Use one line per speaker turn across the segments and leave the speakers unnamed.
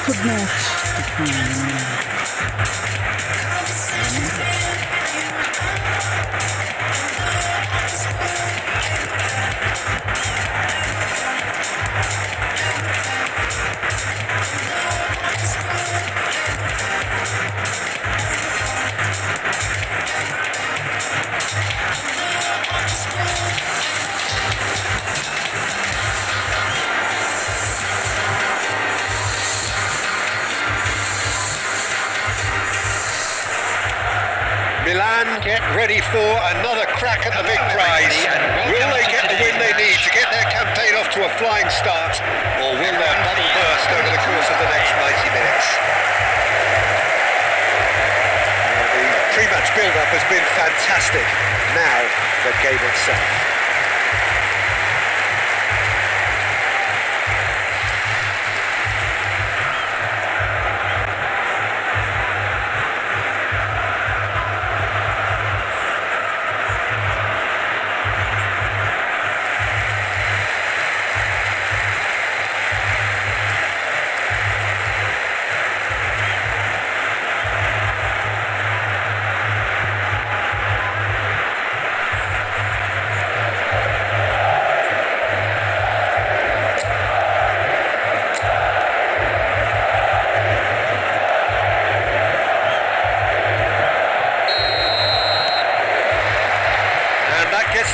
good match.
Milan get ready for another crack at the big prize. Will they get the win they need to get their campaign off to a flying start, or will their bubble burst over the course of the next 90 minutes? The pre-match build-up has been fantastic. Now the game itself.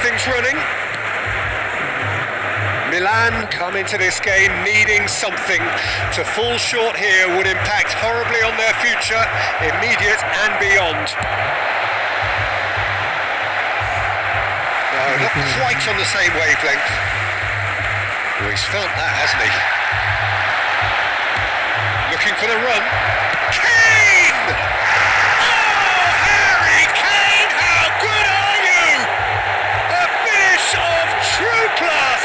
Things running. Milan come into this game needing something. To fall short here would impact horribly on their future, immediate and beyond. No, not quite on the same wavelength. Oh, he's felt that, hasn't he? Looking for the run. Kane! Oh, Harry Kane, how good are you? A finish of true class!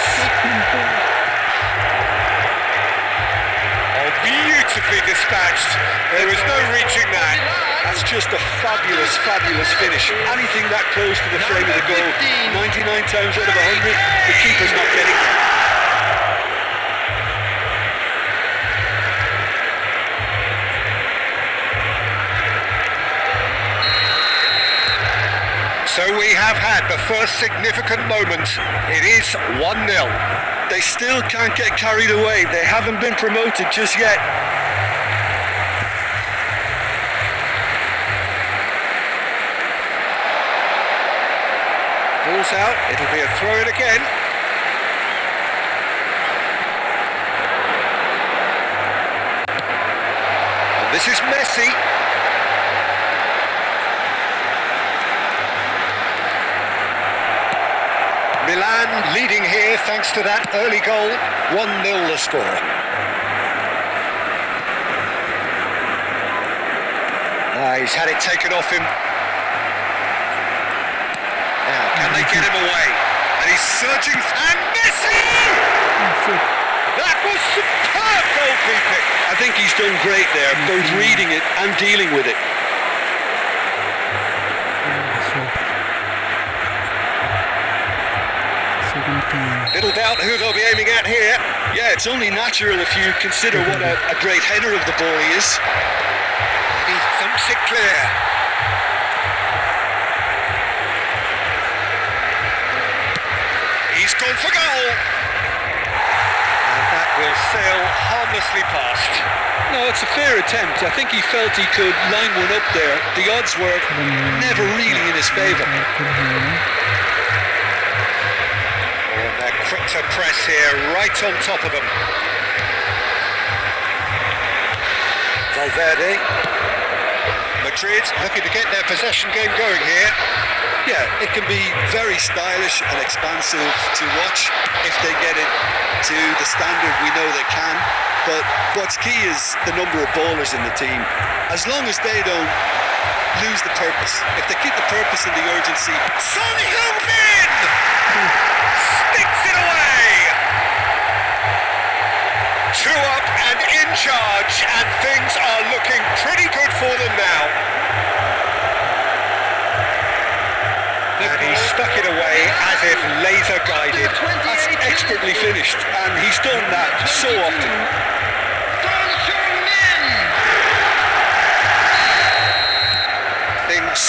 Oh, beautifully dispatched. There was no reaching that.
That's just a fabulous, fabulous finish. Anything that close to the frame of the goal, 99 times out of 100, the keeper's not getting it.
So we have had the first significant moment. It is 1-0.
They still can't get carried away. They haven't been promoted just yet.
Ball's out. It'll be a throw in again. And this is Messi. Milan leading here thanks to that early goal. 1-0 the score. He's had it taken off him. Now, can they get him away? And he's surging. And Messi! That was superb goalkeeping.
I think he's done great there, both reading it and dealing with it.
Little doubt who they'll be aiming at here.
Yeah, it's only natural if you consider what a great header of the ball he is.
He thumps it clear. He's gone for goal. And that will sail harmlessly past.
No, it's a fair attempt. I think he felt he could line one up there. The odds were never really in his favour.
Quick to press here, right on top of them. Valverde. Madrid looking to get their possession game going here.
Yeah, it can be very stylish and expansive to watch if they get it to the standard we know they can. But what's key is the number of ballers in the team. As long as they don't lose the purpose, if they keep the purpose and the urgency.
Son Heung-min sticks it away. 2 up and in charge, and things are looking pretty good for them now. And he stuck it away as if laser guided.
That's expertly finished, and he's done that so often.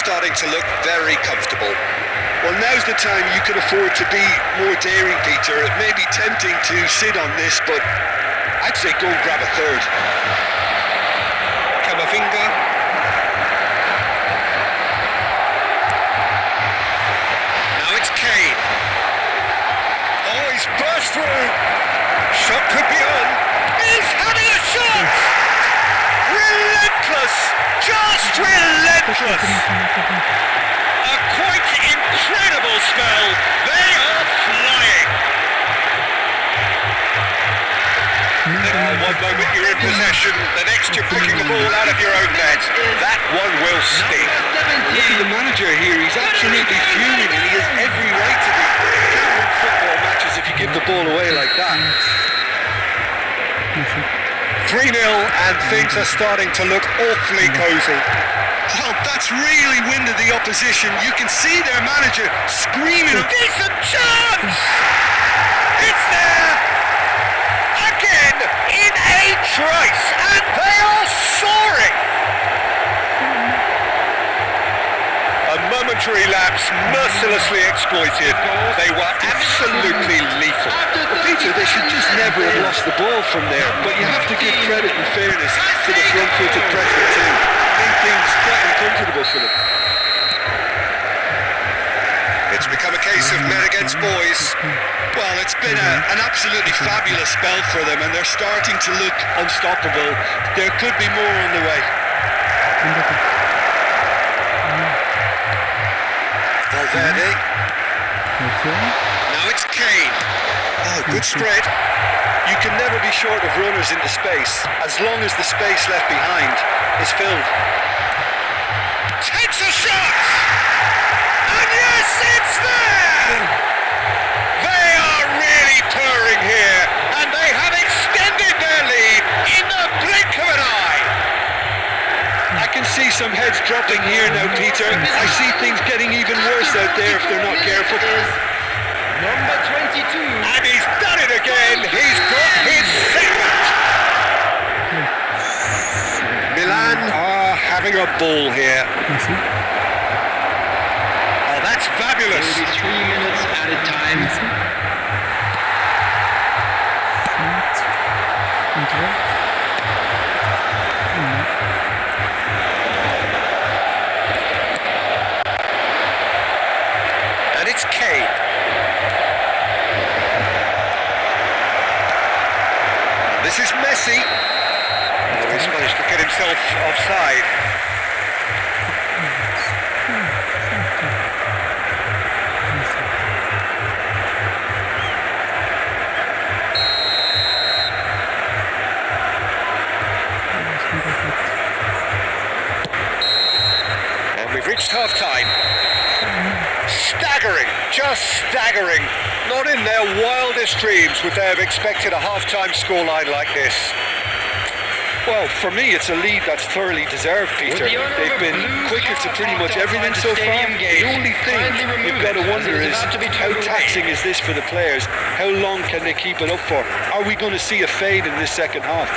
starting to look very comfortable.
Well, now's the time you could afford to be more daring, Peter. It may be tempting to sit on this, but I'd say go and grab a third.
Camavinga. Now it's Kane. Oh, he's burst through. Shot could be on. He's having a shot! Relentless! Just relentless! A quite incredible spell. They are flying. One moment you're in possession, the next you're picking the ball out of your own net. That one will sting.
Look at the manager here. He's absolutely fuming, and he has every right to be. You can't win football matches if you give the ball away like that.
3-0 and things are starting to look awfully cosy.
Well, that's really winded the opposition. You can see their manager screaming.
Decent chance! It's there! Again in a trice, and they are soaring! A momentary lapse mercilessly exploited. They were absolutely lethal.
Peter, they should just never have lost the ball from there, but you have to give credit and fairness to the front-footed pressing too. Made things quite uncomfortable for them.
It's become a case of men against boys.
Well, it's been an absolutely fabulous spell for them, and they're starting to look unstoppable. There could be more on the way.
Valverde. Now it's Kane. Oh, good spread.
You can never be short of runners into space, as long as the space left behind is filled.
Takes a shot! And yes, it's there! They are really purring here, and they have extended their lead in the blink of an eye.
I can see some heads dropping here now, Peter. I see things getting even worse out there if they're not careful.
Number 22.
And he's done it again. He's got his second. Milan are having a ball here. Oh, that's fabulous.
It will be 3 minutes at a time.
And it's Kane. This is Messi. Oh, he's managed to get himself offside. And we've reached half-time. Staggering, just staggering. Not in their wildest dreams would they have expected a half-time scoreline like this.
Well, for me, it's a lead that's thoroughly deserved, Peter. They've been quicker to pretty much everything so far. The only thing you've got to wonder is how taxing is this for the players? How long can they keep it up for? Are we going to see a fade in this second half?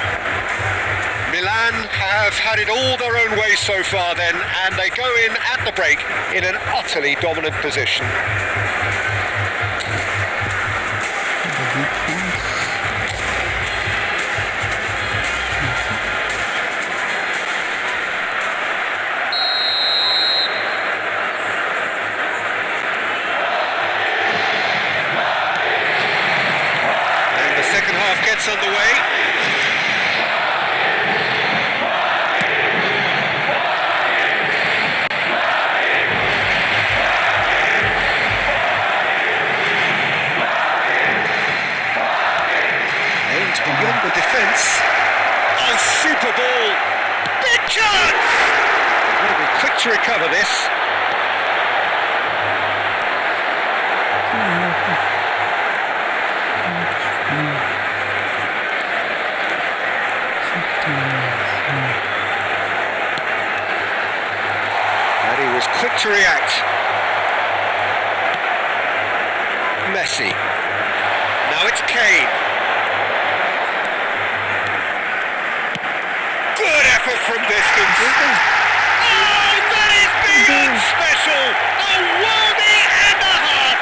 Milan have had it all their own way so far then, and they go in at the break in an utterly dominant position. And the second half gets underway. Beyond the defence. Oh, super ball. Big chance! They've got to be quick to recover this. And he was quick to react. Messi. Now it's Kane. Good effort from distance. Oh, that is beyond whistle. A worthy and a half.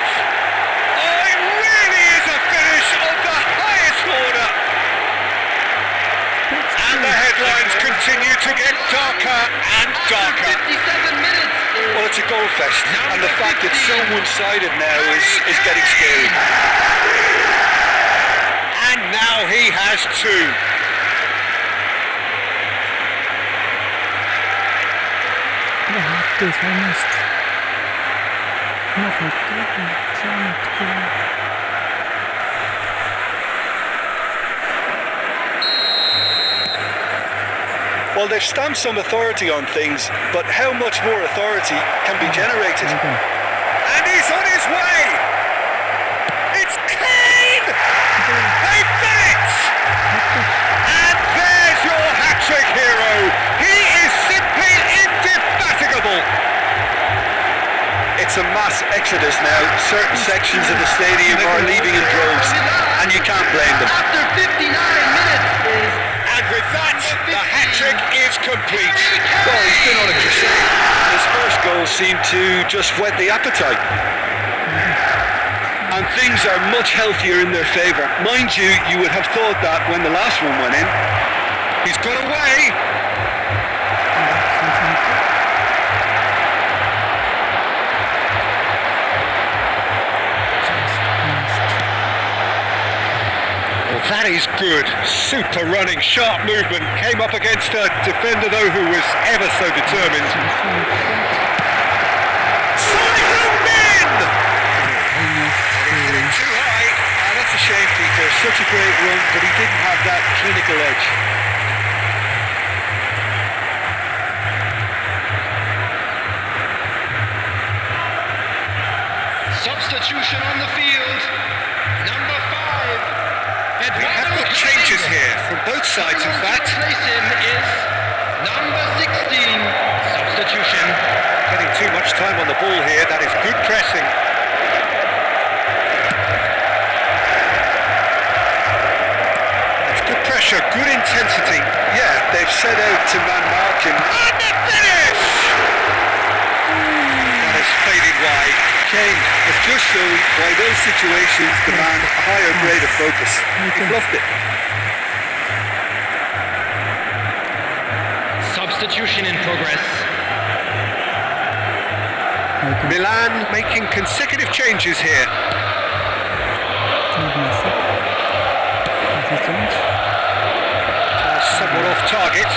Oh, it really is a finish of the highest order. And the headlines continue to get darker and darker.
57 minutes.
Well, it's a goal fest, and the fact it's so one-sided now is getting scary.
And now he has two.
The half is almost not like that.
Well, they've stamped some authority on things, but how much more authority can be generated?
And he's on his way. It's Kane. They've done it. And there's your hat-trick hero. He is simply indefatigable.
It's a mass exodus now. Certain sections of the stadium are leaving in droves, and you can't blame them.
After 59 minutes.
And with that, the hat-trick is complete.
Well, he's been on a crusade. His first goal seemed to just whet the appetite. And things are much healthier in their favour. Mind you, you would have thought that when the last one went in.
He's got away. That is good. Super running, sharp movement. Came up against a defender, though, who was ever so determined. Zoomed in! Too high.
That's a shame, Peter. Such a great run, but he didn't have that clinical edge.
Substitution on the field. Number 5.
We have got changes here from both sides, in fact.
Replace him is number 16. Substitution.
Getting too much time on the ball here. That is good pressing. It's good pressure, good intensity.
Yeah, they've set out to man mark him.
And the finish! That is faded wide.
Kane has just shown why those situations demand a higher grade of focus. He bluffed it.
Substitution in progress.
Milan making consecutive changes here. Somewhat off target.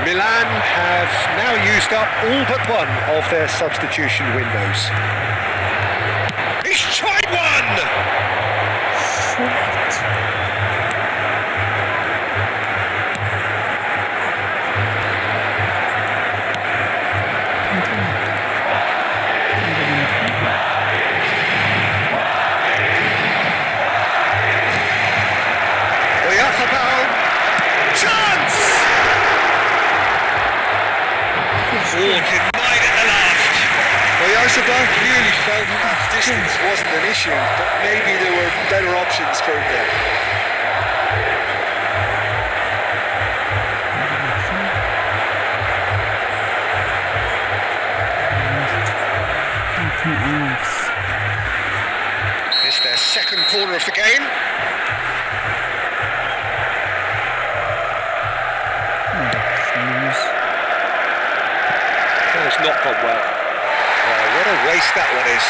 Milan have now used up all but one of their substitution windows. He's tried one! Chance! Oh, denied at the last.
Well, Yarzabal clearly felt that distance wasn't an issue, but maybe there were better options for him there.
It's their second corner of the game. It's not gone well. What a waste that one is.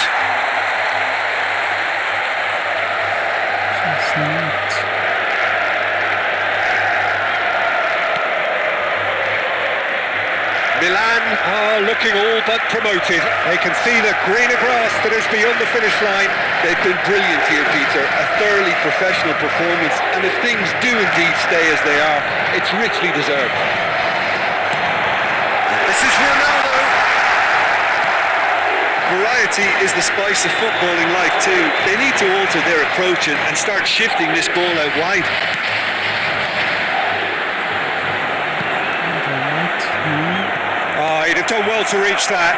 Milan are looking all but promoted. They can see the greener grass that is beyond the finish line.
They've been brilliant here, Peter. A thoroughly professional performance, and if things do indeed stay as they are, it's richly deserved.
This is Ronaldo.
Variety is the spice of footballing life too. They need to alter their approach and start shifting this ball out wide.
Oh, he'd have done well to reach that.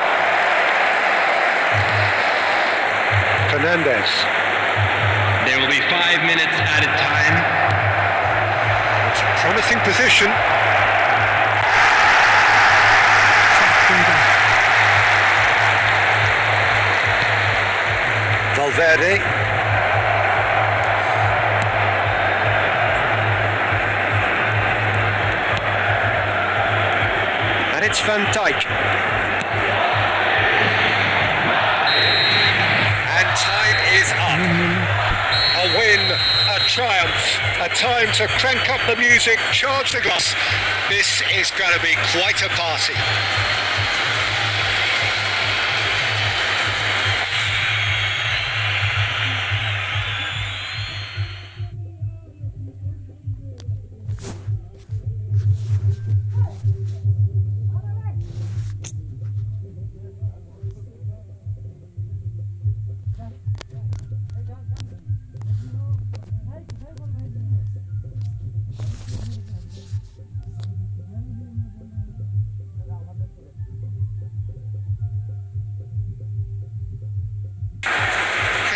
Fernandez.
There will be 5 minutes added time.
It's a promising position. Valverde. And it's Van Dijk. And time is up. A win, a triumph, a time to crank up the music, charge the glass. This is going to be quite a party.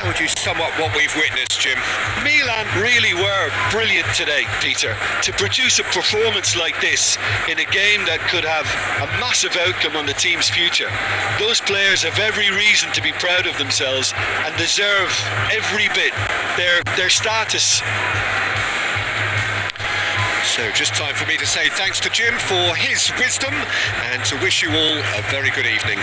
How would you sum up what we've witnessed, Jim?
Milan really were brilliant today, Peter, to produce a performance like this in a game that could have a massive outcome on the team's future. Those players have every reason to be proud of themselves and deserve every bit their status.
So just time for me to say thanks to Jim for his wisdom and to wish you all a very good evening.